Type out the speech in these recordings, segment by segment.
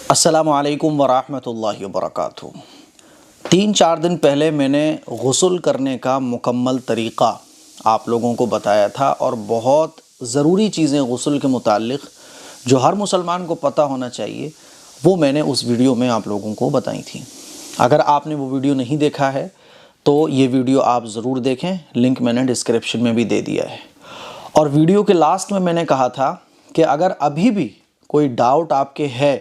अस्सलामु अलैकुम वरहमतुल्लाहि वबरकातुहू। 3-4 दिन पहले मैंने गुस्ल करने का मुकम्मल तरीक़ा आप लोगों को बताया था और बहुत ज़रूरी चीज़ें गुस्ल के मुताल्लिक़ जो हर मुसलमान को पता होना चाहिए वो मैंने उस वीडियो में आप लोगों को बताई थी। अगर आपने वो वीडियो नहीं देखा है तो ये वीडियो आप ज़रूर देखें, लिंक मैंने डिस्क्रिप्शन में भी दे दिया है। और वीडियो के लास्ट में मैंने कहा था कि अगर अभी भी कोई डाउट आपके है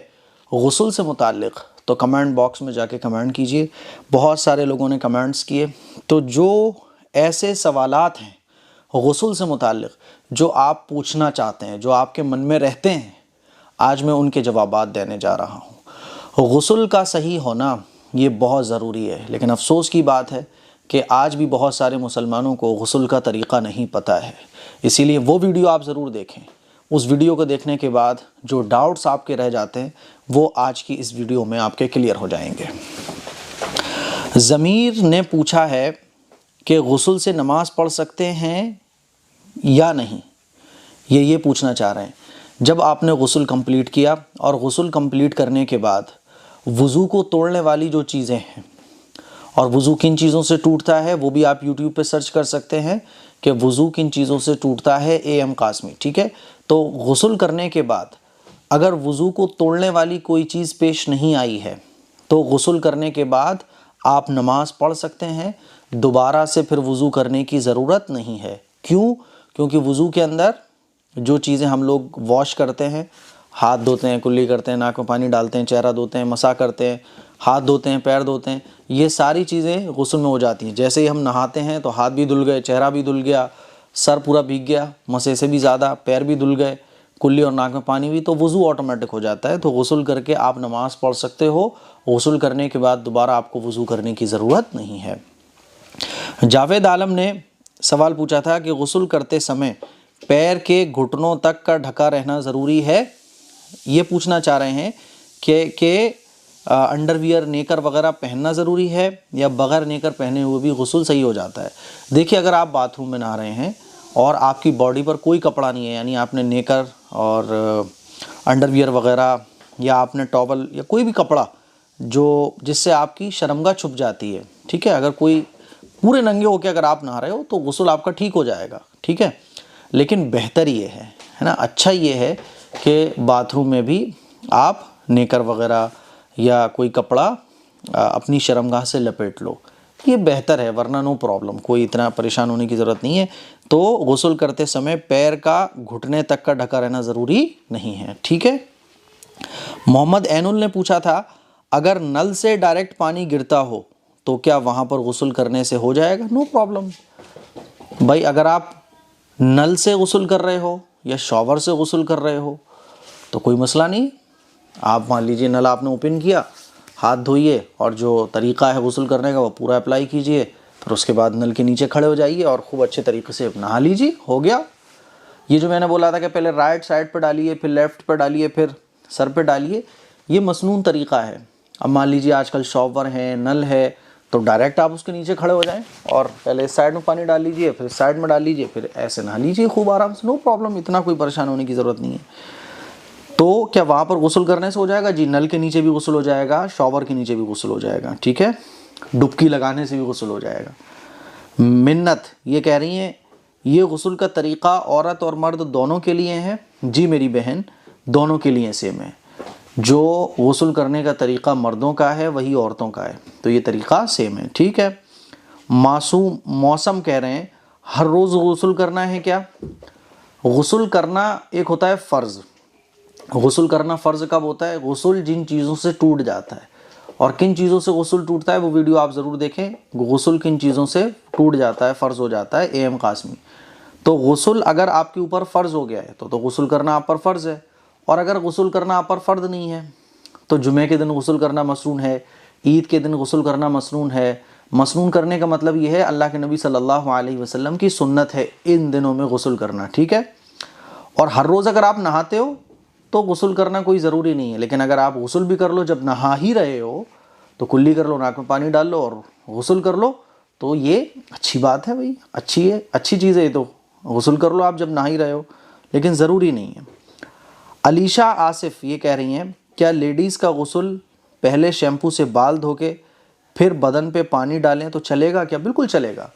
गुस्ल से मुताल्लिक़ तो कमेंट बॉक्स में जाके कमेंट कीजिए। बहुत सारे लोगों ने कमेंट्स किए, तो जो ऐसे सवालात हैं गुस्ल से मुताल्लिक़ जो आप पूछना चाहते हैं, जो आपके मन में रहते हैं, आज मैं उनके जवाबात देने जा रहा हूँ। गुस्ल का सही होना ये बहुत ज़रूरी है, लेकिन अफसोस की बात है कि आज भी बहुत सारे मुसलमानों को गुस्ल का तरीक़ा नहीं पता है। इसीलिए वो वीडियो आप ज़रूर देखें। उस वीडियो को देखने के बाद जो डाउट्स आपके रह जाते हैं वो आज की इस वीडियो में आपके क्लियर हो जाएंगे। ज़मीर ने पूछा है कि गुस्ल से नमाज़ पढ़ सकते हैं या नहीं, ये पूछना चाह रहे हैं। जब आपने गुस्ल कंप्लीट किया और गुस्ल कंप्लीट करने के बाद वज़ू को तोड़ने वाली जो चीज़ें हैं, और वज़ू किन चीज़ों से टूटता है वो भी आप यूट्यूब पे सर्च कर सकते हैं कि वज़ू किन चीज़ों से टूटता है, AM कासमी, ठीक है। तो गुस्ल करने के बाद अगर वज़ू को तोड़ने वाली कोई चीज़ पेश नहीं आई है तो गुस्ल करने के बाद आप नमाज़ पढ़ सकते हैं। दोबारा से फिर वज़ू करने की ज़रूरत नहीं है। क्यों? क्योंकि वज़ू के अंदर जो चीज़ें हम लोग वॉश करते हैं, हाथ धोते हैं, कुल्ली करते हैं, नाक में पानी डालते हैं, चेहरा धोते हैं, मसा करते हैं, हाथ धोते हैं, पैर धोते हैं, ये सारी चीज़ें गुस्ल में हो जाती हैं। जैसे ही हम नहाते हैं तो हाथ भी धुल गए, चेहरा भी धुल गया, सर पूरा भीग गया, मसे से भी ज़्यादा, पैर भी धुल गए, कुल्ली और नाक में पानी भी, तो वज़ू ऑटोमेटिक हो जाता है। तो गुस्ल करके आप नमाज़ पढ़ सकते हो। गुस्ल करने के बाद दोबारा आपको वज़ू करने की ज़रूरत नहीं है। जावेद आलम ने सवाल पूछा था कि गुस्ल करते समय पैर के घुटनों तक का ढका रहना ज़रूरी है। ये पूछना चाह रहे हैं कि अंडरवियर, नेकर वगैरह पहनना ज़रूरी है या बग़ैर नेकर पहने हुए भी गुस्ल सही हो जाता है। देखिए, अगर आप बाथरूम में नहा रहे हैं और आपकी बॉडी पर कोई कपड़ा नहीं है, यानी आपने नेकर और अंडरवियर वगैरह या आपने टॉवल या कोई भी कपड़ा जिससे आपकी शर्मगाह छुप जाती है, ठीक है, अगर कोई पूरे नंगे होकर अगर आप नहा रहे हो तो गुस्ल आपका ठीक हो जाएगा, ठीक है। लेकिन बेहतर ये है ना, अच्छा ये है कि बाथरूम में भी आप नेकर वगैरह या कोई कपड़ा अपनी शर्मगाह से लपेट लो, ये बेहतर है, वरना नो प्रॉब्लम, कोई इतना परेशान होने की ज़रूरत नहीं है। तो गुस्ल करते समय पैर का घुटने तक का ढका रहना ज़रूरी नहीं है, ठीक है। मोहम्मद ऐनुल ने पूछा था, अगर नल से डायरेक्ट पानी गिरता हो तो क्या वहाँ पर गुस्ल करने से हो जाएगा? नो प्रॉब्लम भाई, अगर आप नल से गुस्ल कर रहे हो या शॉवर से गुस्ल कर रहे हो तो कोई मसला नहीं। आप मान लीजिए नल आपने ओपन किया, हाथ धोइए और जो तरीक़ा है गुस्ल करने का वो पूरा अप्लाई कीजिए, फिर उसके बाद नल के नीचे खड़े हो जाइए और खूब अच्छे तरीके से नहा लीजिए, हो गया। ये जो मैंने बोला था कि पहले राइट साइड पर डालिए, फिर लेफ़्ट पर डालिए, फिर सर पे डालिए, ये मसनून तरीक़ा है। अब मान लीजिए आजकल शॉवर है, नल है, तो डायरेक्ट आप उसके नीचे खड़े हो जाएं और पहले इस साइड में पानी डाल लीजिए, फिर साइड में डाल लीजिए, फिर ऐसे नहा लीजिए खूब आराम से, नो प्रॉब्लम, इतना कोई परेशान होने की ज़रूरत नहीं है। तो क्या वहाँ पर गुस्ल करने से हो जाएगा? जी, नल के नीचे भी गुस्ल हो जाएगा, शॉवर के नीचे भी गुस्ल हो जाएगा, ठीक है। डुबकी लगाने से भी गुस्ल हो जाएगा। मिन्नत ये कह रही हैं, ये गुस्ल का तरीक़ा औरत और मर्द दोनों के लिए है। जी मेरी बहन, दोनों के लिए सेम है। जो गुस्ल करने का तरीक़ा मर्दों का है वही औरतों का है, तो ये तरीक़ा सेम है, ठीक है। मासूम मौसम कह रहे हैं, हर रोज़ गुस्ल करना है क्या? गुस्ल करना एक होता है फ़र्ज़। गुस्ल करना फ़र्ज़ कब होता है? गुस्ल जिन चीज़ों से टूट जाता है। और किन चीज़ों से गुस्ल टूटता है वो वीडियो आप ज़रूर देखें। गुस्ल किन चीज़ों से टूट जाता है, फ़र्ज़ हो जाता है, AM कासमी। तो गुस्ल अगर आपके ऊपर फ़र्ज़ हो गया है तो गुस्ल करना आप पर फ़र्ज़ है, और अगर गुस्ल करना आप पर फ़र्ज़ नहीं है तो जुमे के दिन गुस्ल करना मसनून है, ईद के दिन गुस्ल करना मसनून है। मसनून करने का मतलब ये है अल्लाह के नबी सल्लल्लाहु अलैहि वसल्लम की सुन्नत है इन दिनों में गुस्ल करना, ठीक है। और हर रोज़ अगर आप नहाते हो तो गुस्ल करना कोई ज़रूरी नहीं है, लेकिन अगर आप गुस्ल भी कर लो जब नहा ही रहे हो तो कुल्ली कर लो, नाक में पानी डाल लो और गुस्ल कर लो, तो ये अच्छी बात है भाई, अच्छी है, अच्छी चीज़ है ये। तो गुस्ल कर लो आप जब नहा ही रहे हो, लेकिन ज़रूरी नहीं है। अलीशा आसिफ ये कह रही हैं क्या लेडीज़ का गुस्ल पहले शैम्पू से बाल धो के फिर बदन पे पानी डालें तो चलेगा क्या? बिल्कुल चलेगा।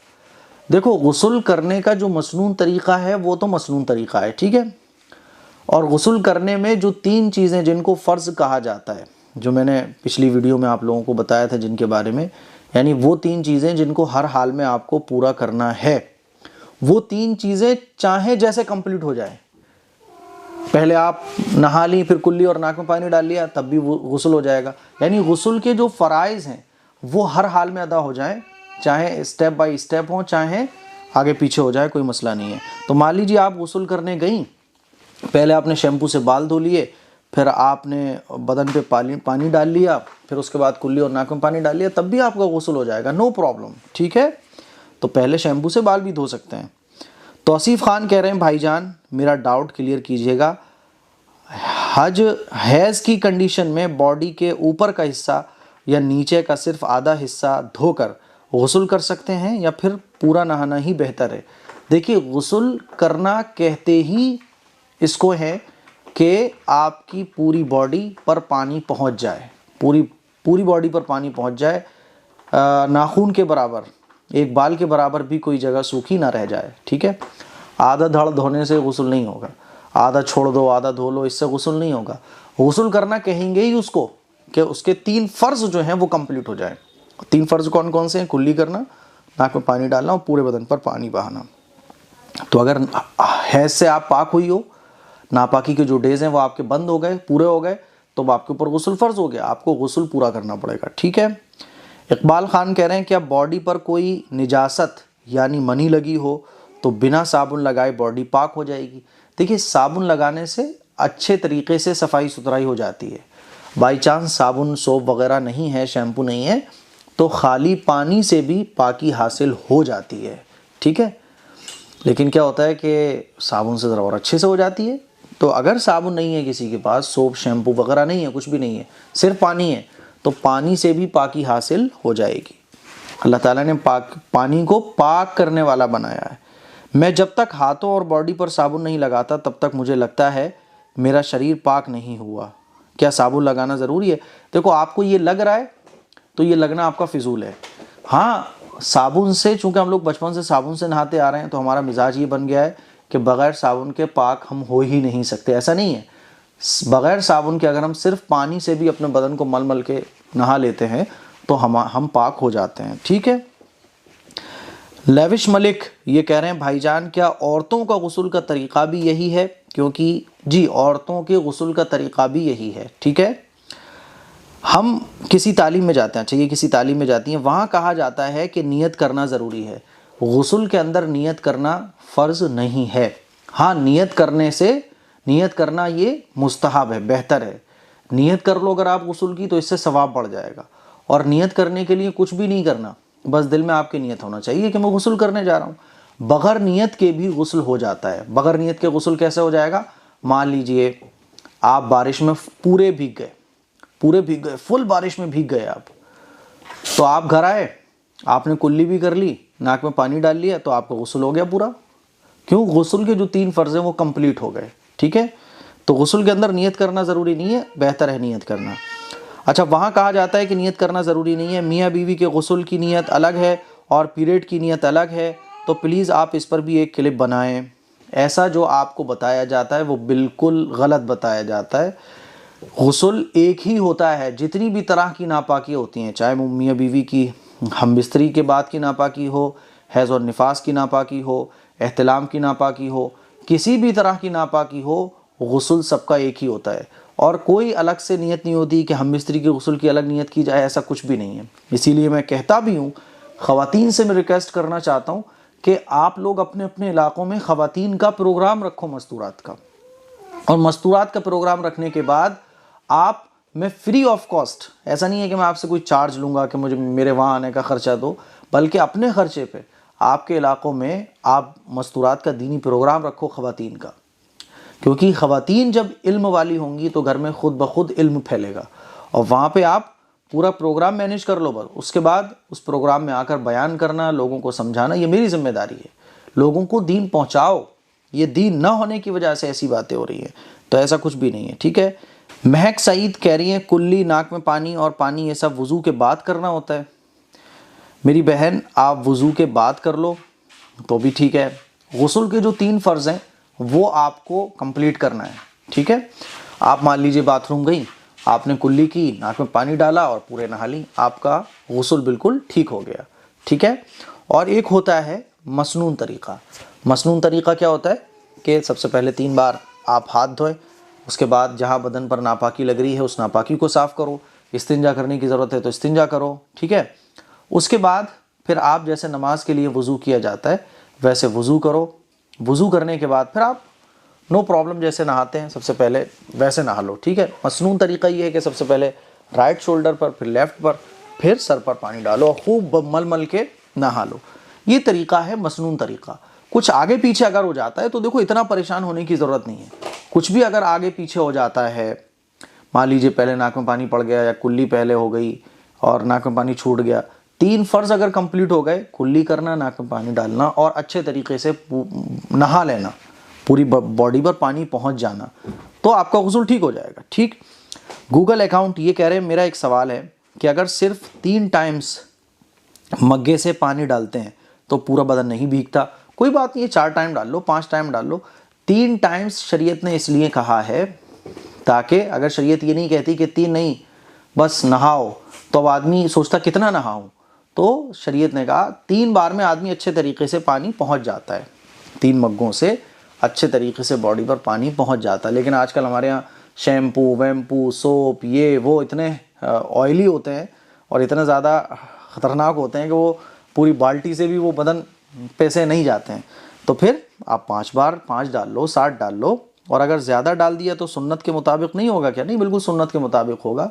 देखो, गुस्ल करने का जो मसनून तरीक़ा है वो तो मसनून तरीक़ा है, ठीक है। और गुस्ल करने में जो 3 चीज़ें जिनको फ़र्ज़ कहा जाता है, जो मैंने पिछली वीडियो में आप लोगों को बताया था जिनके बारे में, यानी वो 3 चीज़ें जिनको हर हाल में आपको पूरा करना है, वो 3 चीज़ें चाहे जैसे कंप्लीट हो जाए। पहले आप नहा ली, फिर कुल्ली और नाक में पानी डाल लिया, तब भी वो गुस्ल हो जाएगा। यानी गुस्ल के जो फ़राइज़ हैं वो हर हाल में अदा हो जाएं, चाहे स्टेप बाय स्टेप हो, चाहे आगे पीछे हो जाए, कोई मसला नहीं है। तो मान लीजिए आप गुस्ल करने गई, पहले आपने शैम्पू से बाल धो लिए, फिर आपने बदन पे पानी डाल लिया, फिर उसके बाद कुल्ली और नाक में पानी डाल लिया, तब भी आपका गुस्ल हो जाएगा, नो प्रॉब्लम, ठीक है। तो पहले शैम्पू से बाल भी धो सकते हैं। तौसीफ़ खान कह रहे हैं, भाईजान मेरा डाउट क्लियर कीजिएगा, हैज़ की कंडीशन में बॉडी के ऊपर का हिस्सा या नीचे का सिर्फ आधा हिस्सा धोकर गुस्ल कर सकते हैं या फिर पूरा नहाना ही बेहतर है? देखिए, गुस्ल करना कहते ही इसको है कि आपकी पूरी बॉडी पर पानी पहुंच जाए, पूरी बॉडी पर पानी पहुंच जाए, नाखून के बराबर, एक बाल के बराबर भी कोई जगह सूखी ना रह जाए, ठीक है। आधा धड़ धोने से गुस्ल नहीं होगा, आधा छोड़ दो आधा धो लो, इससे गुस्ल नहीं होगा। गुस्ल करना कहेंगे ही उसको कि उसके 3 फ़र्ज़ जो हैं वो कंप्लीट हो जाए। 3 फ़र्ज़ कौन कौन से हैं? कुल्ली करना, नाक में पानी डालना और पूरे बदन पर पानी बहाना। तो अगर हैज़ से आप पाक हुई हो, नापाकी के जो डेज़ हैं वो आपके बंद हो गए, पूरे हो गए, तो आपके ऊपर गुस्ल फ़र्ज़ हो गया, आपको गुस्ल पूरा करना पड़ेगा, ठीक है। इकबाल खान कह रहे हैं, क्या बॉडी पर कोई निजासत यानी मनी लगी हो तो बिना साबुन लगाए बॉडी पाक हो जाएगी? देखिए, साबुन लगाने से अच्छे तरीके से सफाई सुथराई हो जाती है। बाई चांस साबुन सोप वगैरह नहीं है, शैम्पू नहीं है, तो खाली पानी से भी पाकी हासिल हो जाती है, ठीक है। लेकिन क्या होता है कि साबुन से ज़रा और अच्छे से हो जाती है। तो अगर साबुन नहीं है किसी के पास, सोप शैम्पू वगैरह नहीं है, कुछ भी नहीं है, सिर्फ पानी है, तो पानी से भी पाकी हासिल हो जाएगी। अल्लाह ताला ने पानी को पाक करने वाला बनाया है। मैं जब तक हाथों और बॉडी पर साबुन नहीं लगाता तब तक मुझे लगता है मेरा शरीर पाक नहीं हुआ। क्या साबुन लगाना ज़रूरी है? देखो, आपको ये लग रहा है तो ये लगना आपका फिजूल है। हाँ, साबुन से, चूँकि हम लोग बचपन से साबुन से नहाते आ रहे हैं, तो हमारा मिजाज ये बन गया है कि बग़ैर साबुन के पाक हम हो ही नहीं सकते। ऐसा नहीं है, बग़ैर साबुन के अगर हम सिर्फ पानी से भी अपने बदन को मल मल के नहा लेते हैं तो हम पाक हो जाते हैं, ठीक है। लेविश मलिक ये कह रहे हैं, भाईजान क्या औरतों का गुस्ल का तरीक़ा भी यही है? क्योंकि जी, औरतों के गुस्ल का तरीक़ा भी यही है, ठीक है। हम किसी तालीम में जाते हैं, अच्छा ये किसी तालीम में जाती हैं, वहाँ कहा जाता है कि नियत करना ज़रूरी है। गुस्ल के अंदर नियत करना फ़र्ज़ नहीं है। हाँ, नियत करना ये मुस्तहब है, बेहतर है। नियत कर लो अगर आप गुस्ल की तो इससे सवाब बढ़ जाएगा। और नियत करने के लिए कुछ भी नहीं करना, बस दिल में आपकी नियत होना चाहिए कि मैं गुस्ल करने जा रहा हूँ। बग़ैर नियत के भी गुस्ल हो जाता है। बग़ैर नियत के गुस्ल कैसे हो जाएगा? मान लीजिए आप बारिश में पूरे भीग गए, फुल बारिश में भीग गए आप, तो आप घर आए, आपने कुल्ली भी कर ली, नाक में पानी डाल लिया, तो आपका गुस्ल हो गया पूरा। क्यों? गुस्ल के जो 3 फ़र्ज़ हैं वो कंप्लीट हो गए, ठीक है। तो गुस्ल के अंदर नियत करना ज़रूरी नहीं है, बेहतर है नियत करना। अच्छा, वहाँ कहा जाता है कि नियत करना ज़रूरी नहीं है, मियाँ बीवी के गुस्ल की नियत अलग है और पीरियड की नियत अलग है, तो प्लीज़ आप इस पर भी एक क्लिप बनाएं। ऐसा जो आपको बताया जाता है वो बिल्कुल गलत बताया जाता है। गुस्ल एक ही होता है, जितनी भी तरह की नापाकी होती हैं, चाहे वो मियाँ बीवी की हमबिस्तरी के बाद की नापाकी हो, हैज़ और निफास की नापाकी हो, एहतिलाम की नापाकी हो, किसी भी तरह की नापाकी हो, गुस्ल सबका एक ही होता है। और कोई अलग से नियत नहीं होती कि हमबिस्तरी के गुस्ल की अलग नियत की जाए, ऐसा कुछ भी नहीं है। इसीलिए मैं कहता भी हूँ, ख़वातीन से मैं रिक्वेस्ट करना चाहता हूँ कि आप लोग अपने अपने इलाक़ों में ख़वातीन का प्रोग्राम रखो मस्तूरात का, और मस्तूरात का प्रोग्राम रखने के बाद आप, मैं फ्री ऑफ कॉस्ट, ऐसा नहीं है कि मैं आपसे कोई चार्ज लूँगा कि मुझे मेरे वहाँ आने का ख़र्चा दो, बल्कि अपने ख़र्चे पे आपके इलाक़ों में आप मस्तूरात का दीनी प्रोग्राम रखो ख़वातीन का। क्योंकि ख़वातीन जब इल्म वाली होंगी तो घर में खुद ब खुद इल्म फैलेगा, और वहाँ पे आप पूरा प्रोग्राम मैनेज कर लो। उसके बाद उस प्रोग्राम में आकर बयान करना, लोगों को समझाना, ये मेरी ज़िम्मेदारी है। लोगों को दीन पहुँचाओ, ये दीन ना होने की वजह से ऐसी बातें हो रही हैं, तो ऐसा कुछ भी नहीं है, ठीक है। महक सईद कह रही है कुल्ली, नाक में पानी और पानी ये सब वज़ू के बाद करना होता है। मेरी बहन, आप वज़ू के बाद कर लो तो भी ठीक है। गुस्ल के जो 3 फ़र्ज़ हैं वो आपको कंप्लीट करना है, ठीक है। आप मान लीजिए बाथरूम गई, आपने कुल्ली की, नाक में पानी डाला और पूरे नहा ली, आपका गुस्ल बिल्कुल ठीक हो गया, ठीक है। और एक होता है मसनून तरीक़ा। मसनून तरीक़ा क्या होता है कि सबसे पहले 3 बार आप हाथ धोएं, उसके बाद जहाँ बदन पर नापाकी लग रही है उस नापाकी को साफ़ करो, इस्तिंजा करने की ज़रूरत है तो इस्तिंजा करो, ठीक है। उसके बाद फिर आप जैसे नमाज के लिए वज़ू किया जाता है वैसे वज़ू करो। वज़ू करने के बाद फिर आप नो प्रॉब्लम जैसे नहाते हैं सबसे पहले वैसे नहा लो, ठीक है। मसनून तरीक़ा ये है कि सबसे पहले राइट शोल्डर पर, फिर लेफ़्ट पर, फिर सर पर पानी डालो और खूब मल मल के नहा लो। ये तरीक़ा है मसनून तरीक़ा। कुछ आगे पीछे अगर हो जाता है तो देखो इतना परेशान होने की ज़रूरत नहीं है। कुछ भी अगर आगे पीछे हो जाता है, मान लीजिए पहले नाक में पानी पड़ गया या कुल्ली पहले हो गई और नाक में पानी छूट गया, 3 फ़र्ज़ अगर कंप्लीट हो गए, कुल्ली करना, नाक में पानी डालना और अच्छे तरीके से नहा लेना, पूरी बॉडी पर पानी पहुंच जाना, तो आपका गुस्ल ठीक हो जाएगा, ठीक। गूगल अकाउंट ये कह रहे हैं मेरा एक सवाल है कि अगर सिर्फ 3 टाइम्स मग्गे से पानी डालते हैं तो पूरा बदन नहीं भीगता। कोई बात नहीं है, 4 टाइम डाल लो, 5 टाइम डाल लो। 3 टाइम्स शरीयत ने इसलिए कहा है ताकि अगर शरीयत ये नहीं कहती कि 3 नहीं बस नहाओ, तो अब आदमी सोचता कितना नहाऊं, तो शरीयत ने कहा 3 बार में आदमी अच्छे तरीके से पानी पहुंच जाता है। 3 मग्गों से अच्छे तरीके से बॉडी पर पानी पहुंच जाता है। लेकिन आजकल हमारे यहाँ शैम्पू वैम्पू सोप ये वो इतने ऑयली होते हैं और इतने ज़्यादा ख़तरनाक होते हैं कि वो पूरी बाल्टी से भी वो बदन पे से नहीं जाते हैं। तो फिर आप 5 बार 5 डाल लो, 7 डाल लो। और अगर ज़्यादा डाल दिया तो सुन्नत के मुताबिक नहीं होगा क्या? नहीं, बिल्कुल सुन्नत के मुताबिक होगा।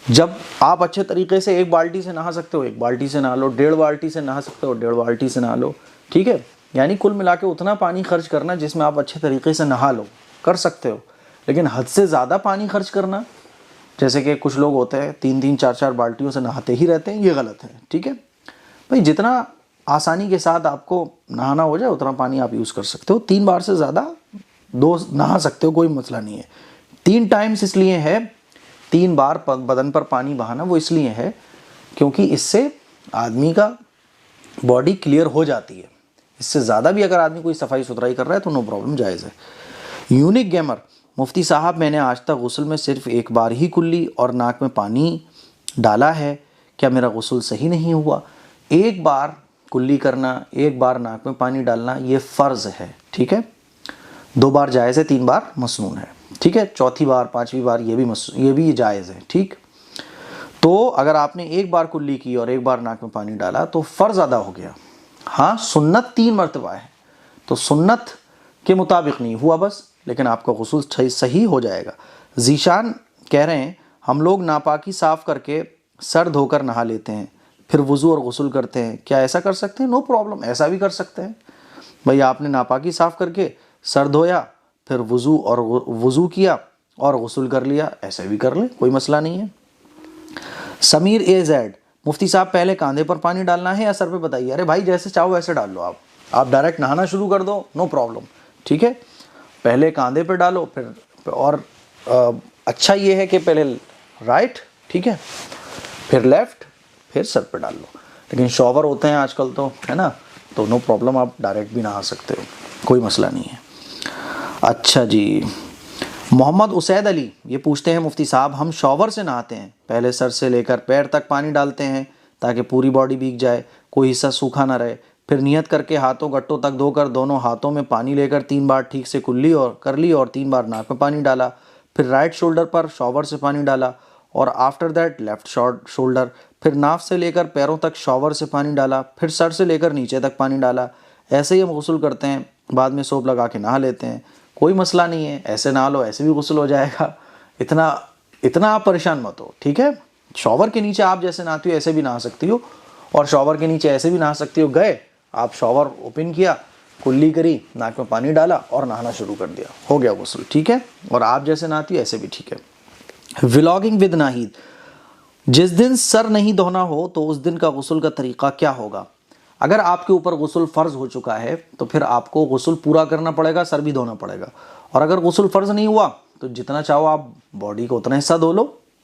जब आप अच्छे तरीके से 1 बाल्टी से नहा सकते हो 1 बाल्टी से नहा लो, 1.5 बाल्टी से नहा सकते हो 1.5 बाल्टी से नहा लो, ठीक है। यानी कुल मिला के उतना पानी खर्च करना जिसमें आप अच्छे तरीके से नहा लो, कर सकते हो। लेकिन हद से ज़्यादा पानी खर्च करना, जैसे कि कुछ लोग होते हैं 3-3 4-4 बाल्टियों से नहाते ही रहते हैं, ये गलत है, ठीक है भाई। जितना आसानी के साथ आपको नहाना हो जाए उतना पानी आप यूज़ कर सकते हो। 3 बार से ज़्यादा 2 नहा सकते हो, कोई मसला नहीं है। 3 टाइम्स इसलिए है, 3 बार बदन पर पानी बहाना वो इसलिए है क्योंकि इससे आदमी का बॉडी क्लियर हो जाती है। इससे ज़्यादा भी अगर आदमी कोई सफाई सुथराई कर रहा है तो नो प्रॉब्लम, जायज़ है। यूनिक गेमर, मुफ्ती साहब मैंने आज तक गुस्ल में सिर्फ 1 बार ही कुल्ली और नाक में पानी डाला है, क्या मेरा गुस्ल सही नहीं हुआ? 1 बार कुल्ली करना, 1 बार नाक में पानी डालना ये फ़र्ज़ है, ठीक है। 2 बार जायज़ है, 3 बार मसनून है, ठीक है। चौथी बार 5वीं बार ये भी जायज़ है, ठीक। तो अगर आपने 1 बार कुल्ली की और 1 बार नाक में पानी डाला तो फ़र्ज़ अदा हो गया। हाँ, सुन्नत 3 मरतबा है तो सुन्नत के मुताबिक नहीं हुआ बस, लेकिन आपका गुस्ल सही हो जाएगा। जीशान कह रहे हैं हम लोग नापाकी साफ़ करके सर धोकर नहा लेते हैं, फिर वज़ू और गुस्ल करते हैं, क्या ऐसा कर सकते हैं? नो प्रॉब्लम, ऐसा भी कर सकते हैं भाई। आपने नापाकी साफ़ करके सर धोया, फिर वज़ू किया और गुस्ल कर लिया, ऐसे भी कर लें, कोई मसला नहीं है। समीर AZ, मुफ्ती साहब पहले कांधे पर पानी डालना है या सर पे बताइए? अरे भाई जैसे चाहो वैसे डाल लो, आप डायरेक्ट नहाना शुरू कर दो, नो प्रॉब्लम, ठीक है। पहले कांधे पे डालो, फिर और अच्छा ये है कि पहले राइट, ठीक है, फिर लेफ़्ट, फिर सर पे डाल लो। लेकिन शॉवर होते हैं आजकल तो, है ना, तो नो प्रॉब्लम, आप डायरेक्ट भी नहा सकते हो, कोई मसला नहीं है। अच्छा जी, मोहम्मद उसैद अली ये पूछते हैं मुफ्ती साहब हम शॉवर से नहाते हैं, पहले सर से लेकर पैर तक पानी डालते हैं ताकि पूरी बॉडी भीग जाए, कोई हिस्सा सूखा ना रहे, फिर नियत करके हाथों गट्टों तक धोकर दोनों हाथों में पानी लेकर 3 बार ठीक से कुल्ली और कर ली और 3 बार नाक में पानी डाला, फिर राइट शोल्डर पर शॉवर से पानी डाला और आफ्टर दैट लेफ्ट शोल्डर, फिर नाफ से लेकर पैरों तक शॉवर से पानी डाला, फिर सर से लेकर नीचे तक पानी डाला। ऐसे ही हम गुस्ल करते हैं, बाद में सोप लगा के नहा लेते हैं, कोई मसला नहीं है। ऐसे नहा लो, ऐसे भी गुस्ल हो जाएगा, इतना आप परेशान मत हो, ठीक है। शॉवर के नीचे आप जैसे नहाती हो ऐसे भी नहा सकती हो और शॉवर के नीचे ऐसे भी नहा सकती हो। गए आप शॉवर ओपन किया, कुल्ली करी, नाक में पानी डाला और नहाना शुरू कर दिया, हो गया गुस्ल, ठीक है। और आप जैसे नहाती हो ऐसे भी ठीक है। व्लॉगिंग विद नाहिद, जिस दिन सर नहीं धोना हो तो उस दिन का गुस्ल का तरीका क्या होगा? अगर आपके ऊपर गुस्ल फ़र्ज़ हो चुका है तो फिर आपको गुस्ल पूरा करना पड़ेगा, सर भी धोना पड़ेगा। और अगर गुस्ल फ़र्ज़ नहीं हुआ तो जितना चाहो आप बॉडी को उतना हिस्सा धो लो,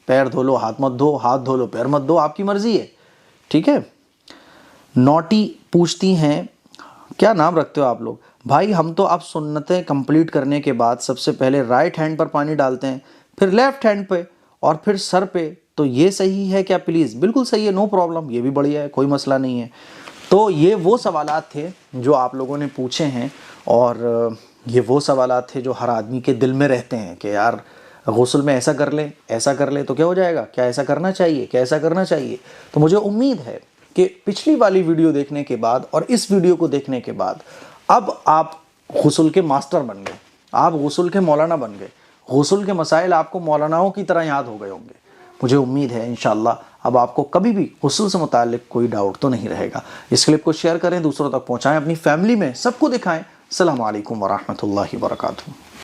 पैर धो लो, हाथ मत धो, हाथ धो लो, पैर मत धो, आपकी मर्जी है, ठीक है। नोटी पूछती हैं क्या नाम रखते हो आप लोग? भाई हम तो अब सुन्नतें कंप्लीट करने के बाद सबसे पहले राइट हैंड पर पानी डालते हैं, फिर लेफ्ट हैंड पे और फिर सर पे। तो ये सही है क्या? प्लीज़। बिल्कुल सही है, नो प्रॉब्लम, ये भी बढ़िया है, कोई मसला नहीं है। तो ये वो सवालात थे जो आप लोगों ने पूछे हैं, और ये वो सवालात थे जो हर आदमी के दिल में रहते हैं कि यार गुस्ल में ऐसा कर ले, ऐसा कर ले तो क्या हो जाएगा, क्या ऐसा करना चाहिए, क्या ऐसा करना चाहिए। तो मुझे उम्मीद है कि पिछली वाली वीडियो देखने के बाद और इस वीडियो को देखने के बाद अब आप गुस्ल के मास्टर बन गए, आप गुस्ल के मौलाना बन गए, गुस्ल के मसाइल आपको मौलानाओं की तरह याद हो गए होंगे। मुझे उम्मीद है इंशाअल्लाह अब आपको कभी भी गुस्ल से मुताल्लिक कोई डाउट तो नहीं रहेगा। इस क्लिप को शेयर करें, दूसरों तक पहुँचाएँ, अपनी फैमिली में सबको दिखाएँ। अस्सलामु अलैकुम वरहमतुल्लाहि वबरकातुहू।